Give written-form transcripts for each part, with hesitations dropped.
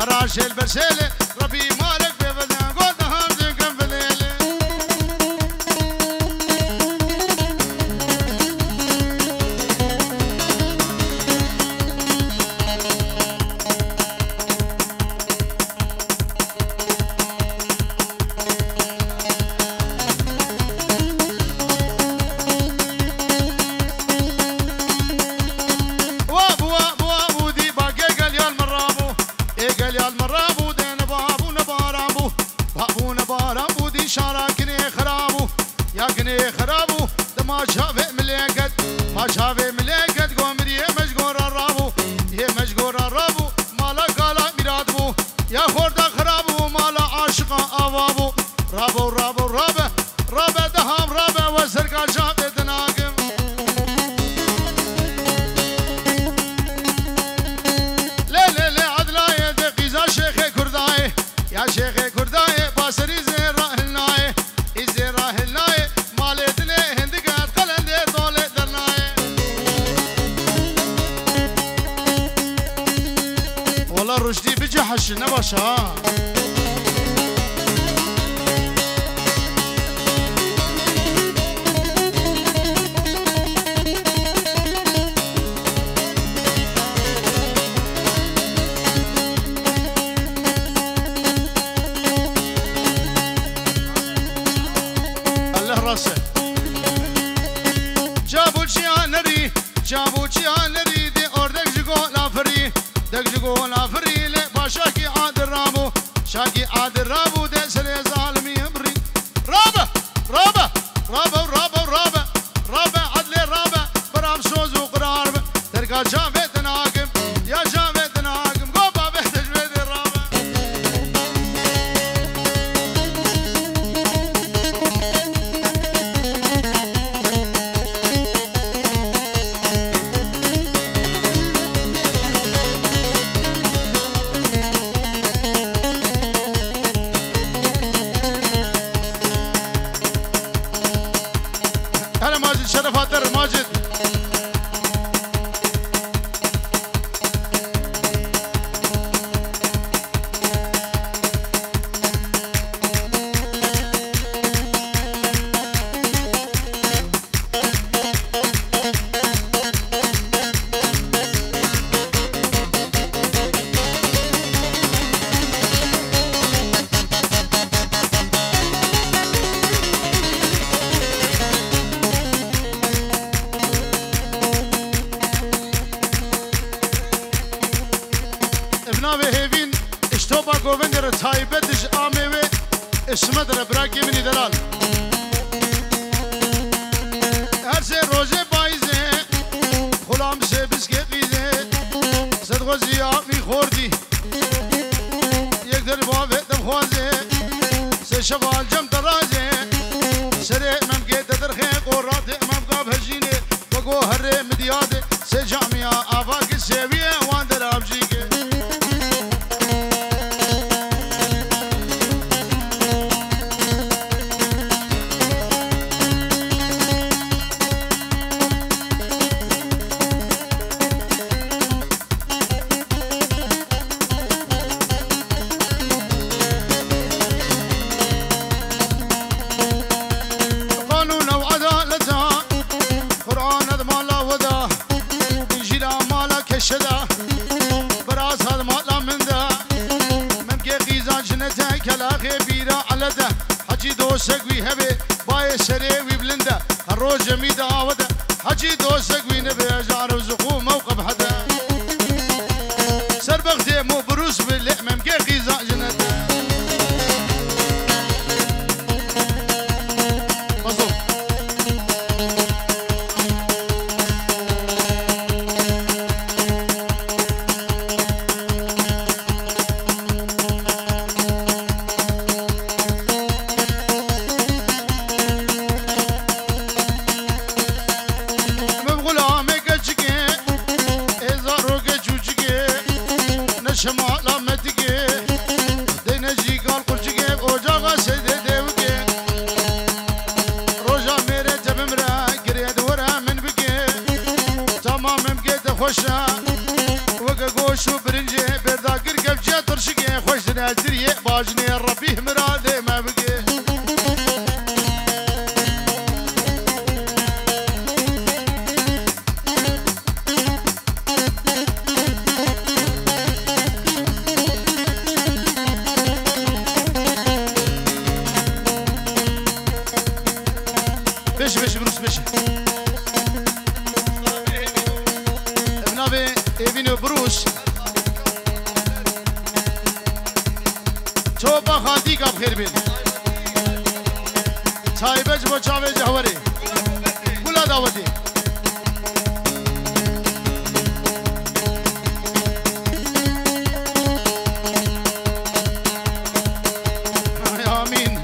راشل برسالة ربي مالك بفدان قلت همزكم في الليلة خرابو دما شافي مليكت ما شافي مليكت قومري مشغور الرابو هي مشغور الرابو مالا قالا مرادبو يا خوردا خرابو مالا عاشقا اوابو رابو رابو رابه رابه دهام رابه وسرقا شافي تناقم لا لا لا عدلاي دقيزا شيخي كرداي يا شيخي كرداي باسري زين راهلناي زين راهلناي والله رشدي بجحش نباشا الله راسه جابوا شيانري جابوا شيانري دي اوردك جيكو لافري دك جيكو لافري لي باشاكي عادل رابو شاكي عادل رابو دي سري ظالمي يمري رابه رابه رابه رابه رابه رابه عدلي رابه برام سوز وقرار تركا جافي تناقم يا جافي تناقم قوبا بيحتج بيدي الرابه هلا ماجد شرف هاتر ماجد ابناوي هيفين اشتوبا قوفندر تايبتش آميوي اسمدر براكي مني دلال هرسي روزي بايزي خلام سي بسكي قيزي صدقو زيافي خوردي يقدر بابي دمخوازي سي شفال جم درازي سري ممكي تدرخي قراتي ممكا بهجيني وقو هري مديادي سي جامعة آفاك السيوية واندر ابجيكي شدا براس هذا ما من ذا ممكن غيزان جنته كلاخي بيرا على ذا حجي دوسك ويهبي باي سري ويبلندا الروج ميدا ودا حجي دوسك وينبي جار وزقو موقف حدا سربختي مو بروس بالله ممكن غيزان جنته مظبوط شمالا متكي دينجي قال قرشكي اوجاغا سيدي ديوكي روجا ميري تبمرا قريد ورا من بكي تمام ممكي تخوشا وقا قوشو برنجي بردا قرقب جا ترشكي الدريه باجني ربيه مرادي ما بقي بش بش بروس بش ابنابي ابنو بروس تو با خاندی کا بخیر بین صاحبج و چاوے جوہری گلا دعوتی آمین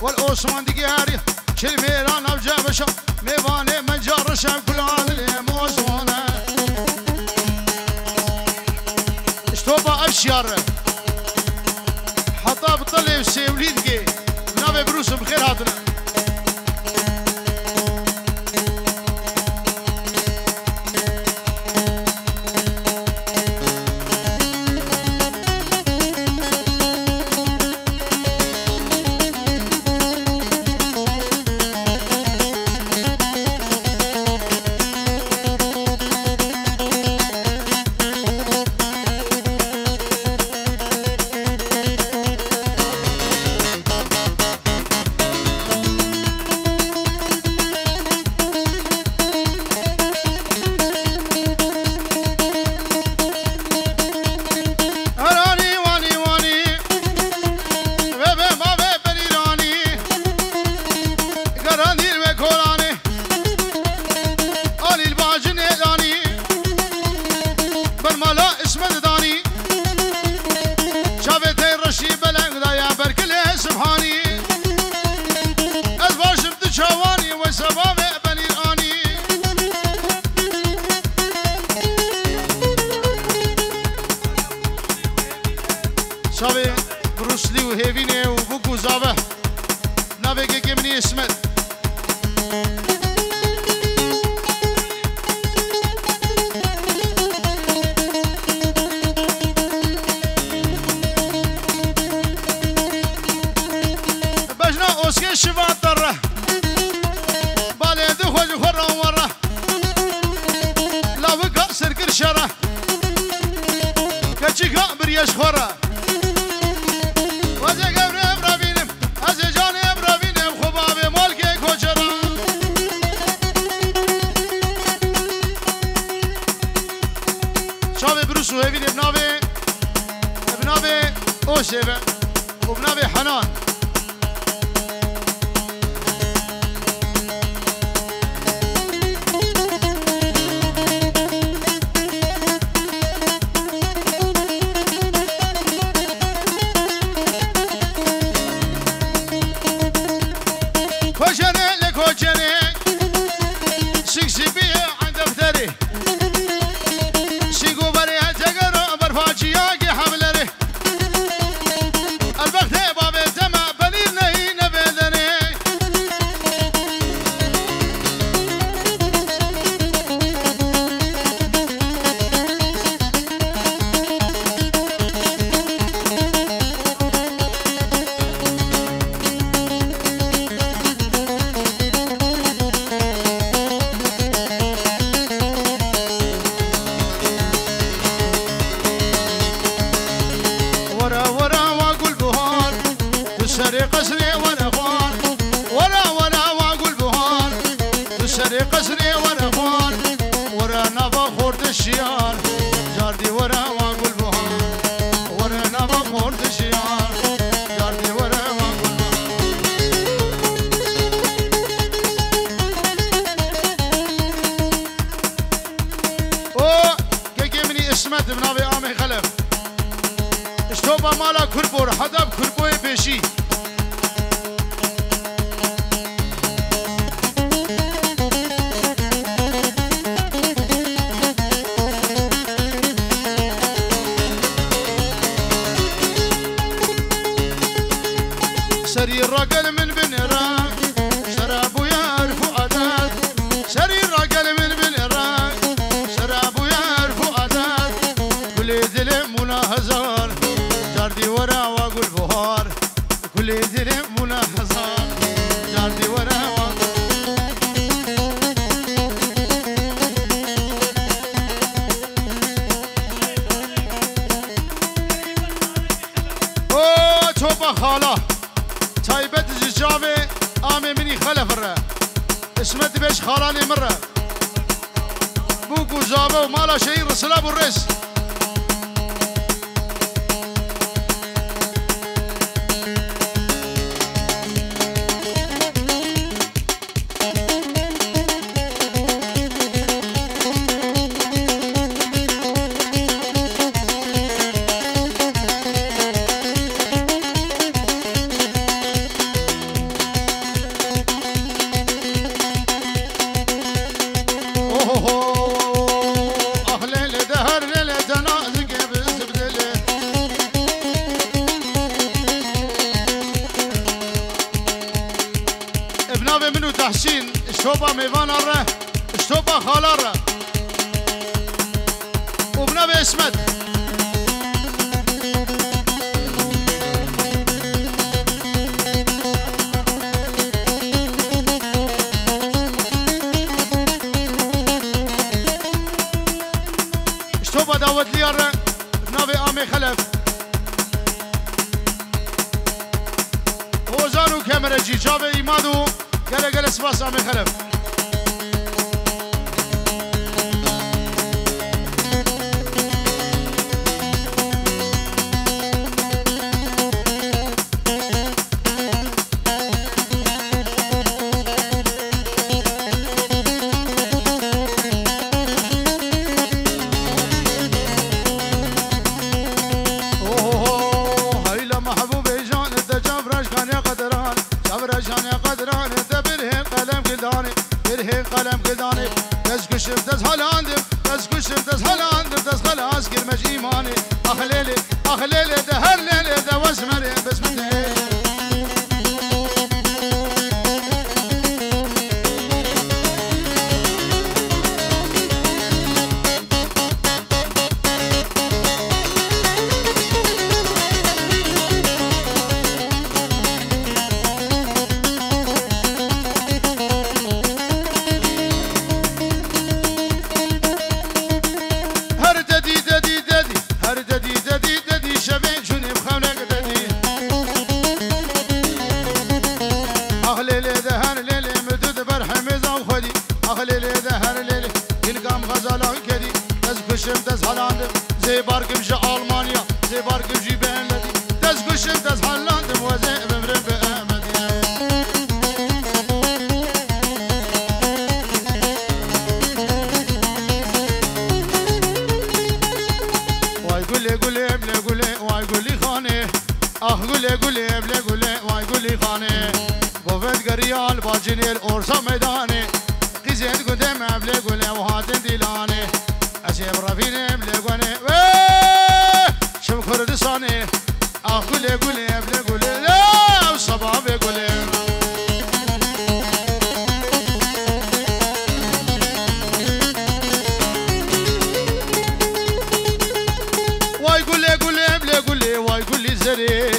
والعثمان دقياري شل ميران ابجا بشا ميواني من جار شام كل هذا موزوانا اشتوبا ابشر حطا بطلي سيوليدكي نابي بروس بخير هاتنا شابه بروسلی و هیوینه و بگو زابه نبگه گمنی اسمت بجنا اوسکه شوات دره باله دو خوش خورم وره لاوکا سرکر شره کچی که بریش خوره وهيفين ابنابي اوشيبه وابنابي حنان بالنراق شراب ويعرف عادات شرير راجل بالنراق شراب ويعرف عادات كل ظلم مناهزار جاردي ورا واقول بهار كل ظلم مناهزار جاردي ورا خاله تايبت زجاوي آمي مني خلف الرا اسمت بيش خالاني مرة بوكو زابو مالا شيء رسلا بالرس تحسين اشتوبا ميفان الره اشتوبا خالاره وبنبي اسمت اشتوبا داود لي الره بنبي امي خلف وزارو كاميرا جي جابي ايمادو قال سباس عمي خلف هاي لا محبوب جان انت جابرش كان يا قدران جابرش كان يا قدران قلم قداني تزكشم تزهلاندم تزكشم تزهلاندم تزخلاص كرمش إيماني أخليلي دهر ليلي ده واسمري بسمتي زي باركم جا ألمانيا زي باركم جي بأمدي تزقشم تزحلاندم وزي بمرم بأمدي واي قولي ابلي قولي واي قولي خاني قولي ابلي قولي واي قولي خاني بوفت قريال باجيني الأورسا ميداني قزيت قدام ابلي قولي وهاتن ديلاني أسيب رفيني ابلي قولي شم كردستاني قولي ابلي قولي لا وصبابي قولي واي قولي ابلي قولي واي قولي زري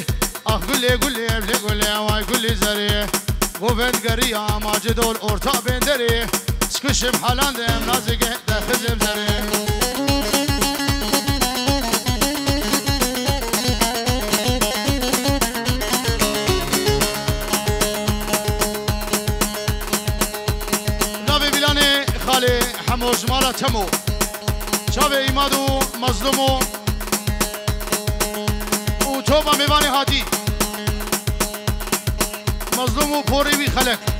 قولي ابلي قولي واي قولي زري وفد قرية ماجد الأورتا بندري سكشم حلاندم نازقه دخزم زري نبي بلاني خالي حموش مالا تمو شابه ايمادو مظلومو وتوبا ميواني هادي مظلومو پوری بی خلق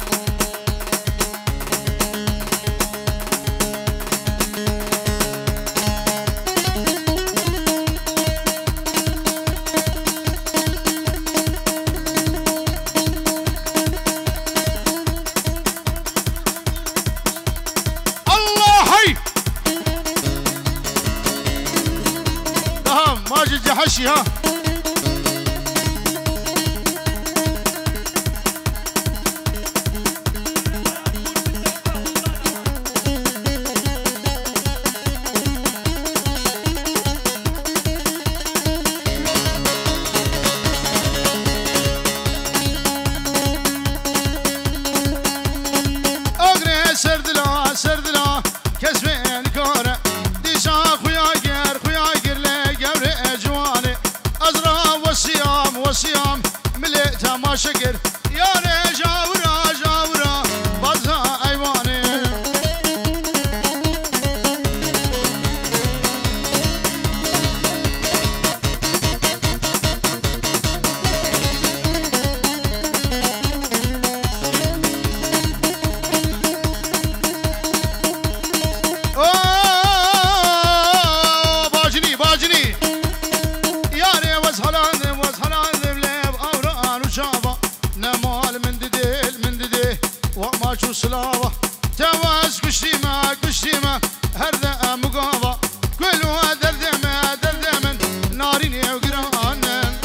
ماجد جحشي ها سلاوة تواز كشتيمة هردا مقاوة كلها دردمن ناريني وقرانن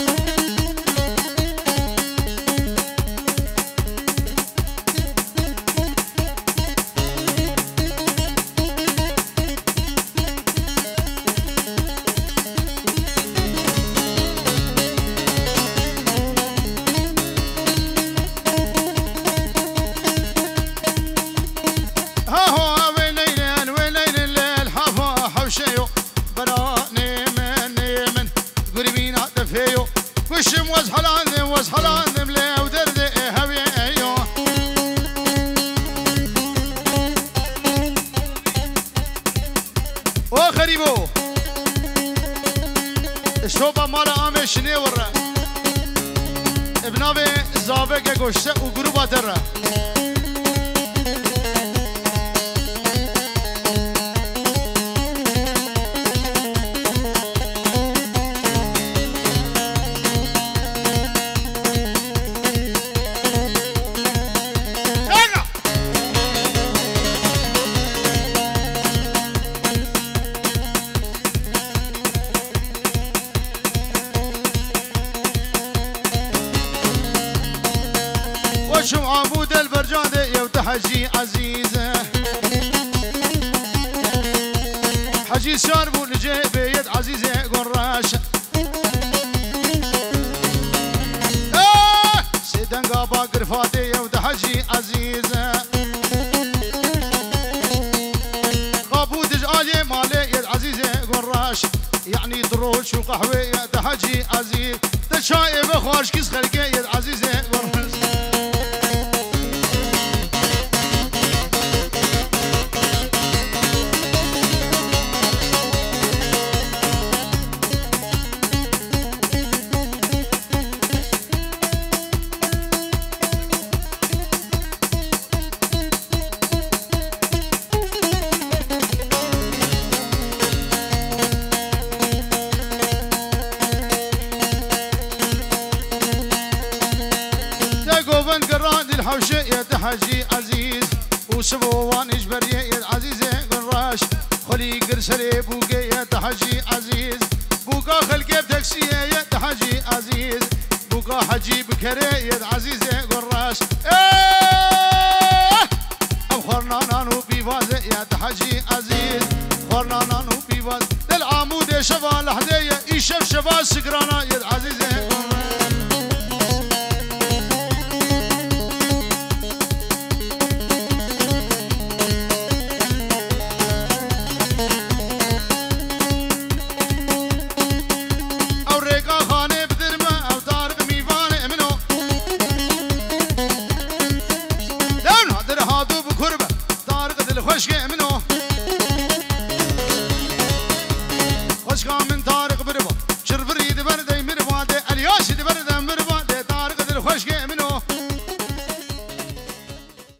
وشم وزحلان ملا ودرد هوي ايو وخريبو الشوبة مالا آمش نيورا ابنابي زابق گوشته و گروبا درا شو عبود البرجادة يوت حجي عزيزة حجي شاربو لجيبه يد عزيزة قراش سيدان قابا قرفاتي يوت حجي عزيزة قابو دجاجي مالي يد عزيزة قراش يعني دروش وقهوة يد حجي عزيز تشايب خوش كيس خلقي يد عزيزة قراش الحوشة يا تحجي عزيز وسبوان اجبريه يا عزيزة قراش خلي قرسلي بوقي يا تحجي عزيز بوقا خلقي بتكسية يا تحجي عزيز بوقا حجي بكري يا عزيزة قراش او خرنانانو بيفازة يا تحجي عزيز خرنانانو بيفاز للعمود شفا لحدية ايشف شفا سكرانا يا عزيزة خشقي منو